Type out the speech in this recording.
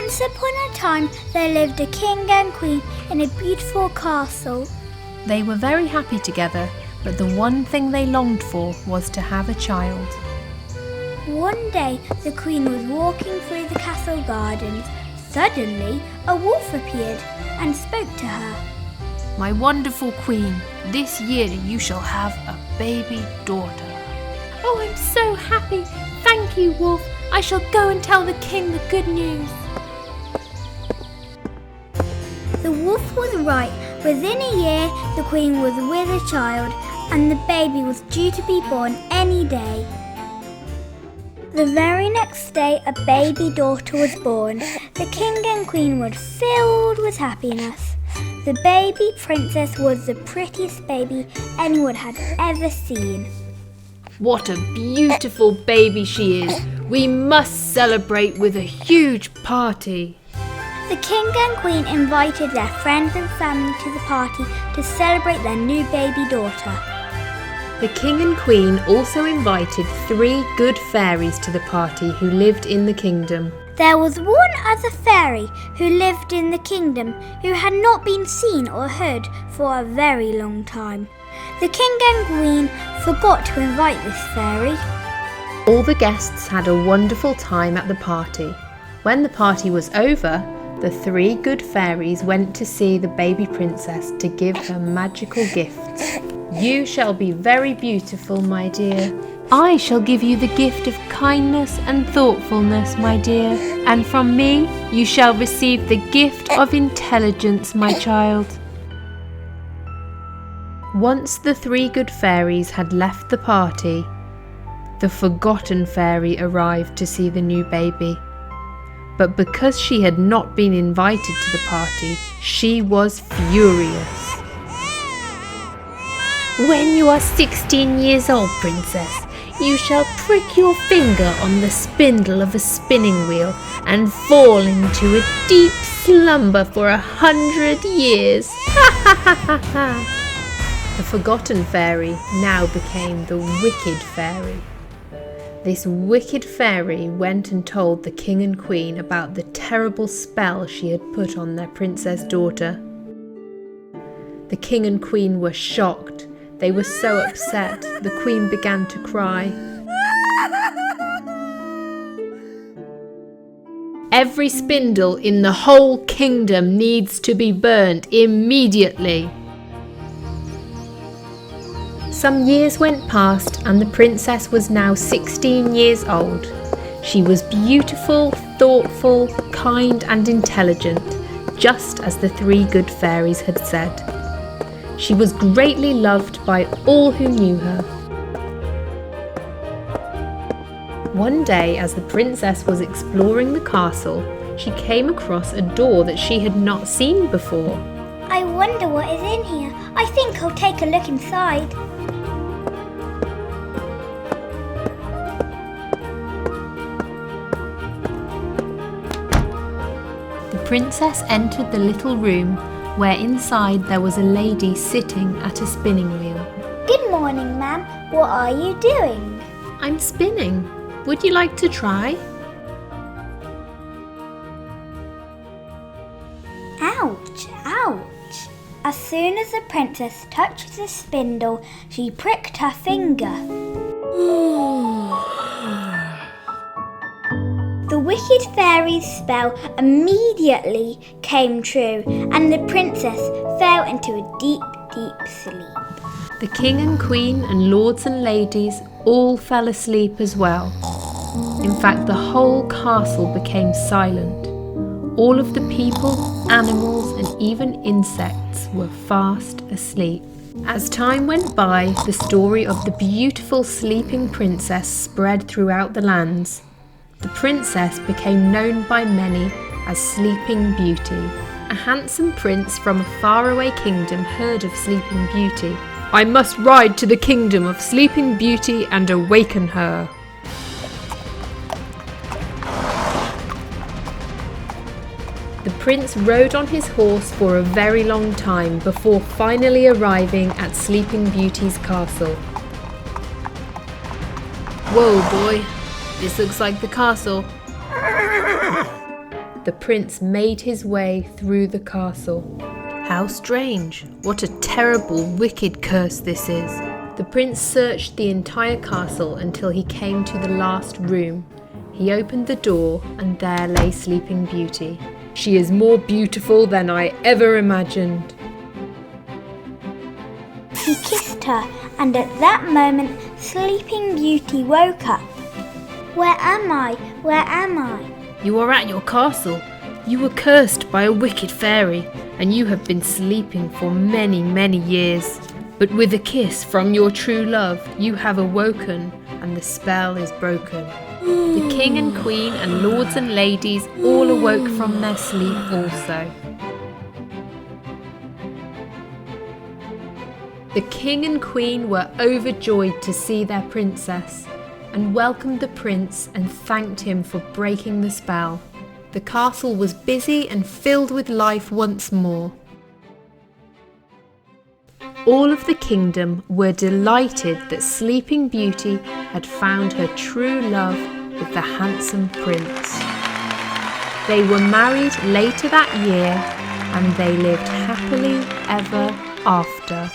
Once upon a time there lived a king and queen in a beautiful castle. They were very happy together, but the one thing they longed for was to have a child. One day the queen was walking through the castle gardens. Suddenly a wolf appeared and spoke to her. "My wonderful queen, this year you shall have a baby daughter." "Oh, I'm so happy. Thank you, wolf. I shall go and tell the king the good news." The wolf was right. Within a year, the queen was with a child, and the baby was due to be born any day. The very next day, a baby daughter was born. The king and queen were filled with happiness. The baby princess was the prettiest baby anyone had ever seen. "What a beautiful baby she is. We must celebrate with a huge party." The king and queen invited their friends and family to the party to celebrate their new baby daughter. The king and queen also invited 3 good fairies to the party who lived in the kingdom. There was one other fairy who lived in the kingdom who had not been seen or heard for a very long time. The king and queen forgot to invite this fairy. All the guests had a wonderful time at the party. When the party was over, the 3 good fairies went to see the baby princess to give her magical gifts. "You shall be very beautiful, my dear. I shall give you the gift of kindness and thoughtfulness, my dear. And from me, you shall receive the gift of intelligence, my child." Once the 3 good fairies had left the party, the forgotten fairy arrived to see the new baby. But because she had not been invited to the party, she was furious. "When you are 16 years old, princess, you shall prick your finger on the spindle of a spinning wheel and fall into a deep slumber for 100 years. Ha ha ha ha ha!" The forgotten fairy now became the wicked fairy. This wicked fairy went and told the king and queen about the terrible spell she had put on their princess daughter. The king and queen were shocked. They were so upset, the queen began to cry. "Every spindle in the whole kingdom needs to be burnt immediately." Some years went past and the princess was now 16 years old. She was beautiful, thoughtful, kind and intelligent, just as the 3 good fairies had said. She was greatly loved by all who knew her. One day, as the princess was exploring the castle, she came across a door that she had not seen before. I wonder what is in here. I think I'll take a look inside. The princess entered the little room where inside there was a lady sitting at a spinning wheel. Good morning, ma'am. What are you doing? "I'm spinning. Would you like to try?" Ouch, ouch. As soon as the princess touched the spindle, she pricked her finger. The wicked fairy's spell immediately came true, and the princess fell into a deep, deep sleep. The king and queen and lords and ladies all fell asleep as well. In fact, the whole castle became silent. All of the people, animals and even insects were fast asleep. As time went by, the story of the beautiful sleeping princess spread throughout the lands. The princess became known by many as Sleeping Beauty. A handsome prince from a faraway kingdom heard of Sleeping Beauty. "I must ride to the kingdom of Sleeping Beauty and awaken her." The prince rode on his horse for a very long time before finally arriving at Sleeping Beauty's castle. "Whoa, boy. This looks like the castle." the prince made his way through the castle. How strange! What a terrible, wicked curse this is! The prince searched the entire castle until he came to the last room. He opened the door and there lay Sleeping Beauty. She is more beautiful than I ever imagined. He kissed her, and at that moment Sleeping Beauty woke up. Where am I? Where am I? You are at your castle. You were cursed by a wicked fairy, and you have been sleeping for many, many years. But with a kiss from your true love, you have awoken, and the spell is broken. The king and queen and lords and ladies all awoke from their sleep also. The king and queen were overjoyed to see their princess, and welcomed the prince and thanked him for breaking the spell. The castle was busy and filled with life once more. All of the kingdom were delighted that Sleeping Beauty had found her true love with the handsome prince. They were married later that year, and they lived happily ever after.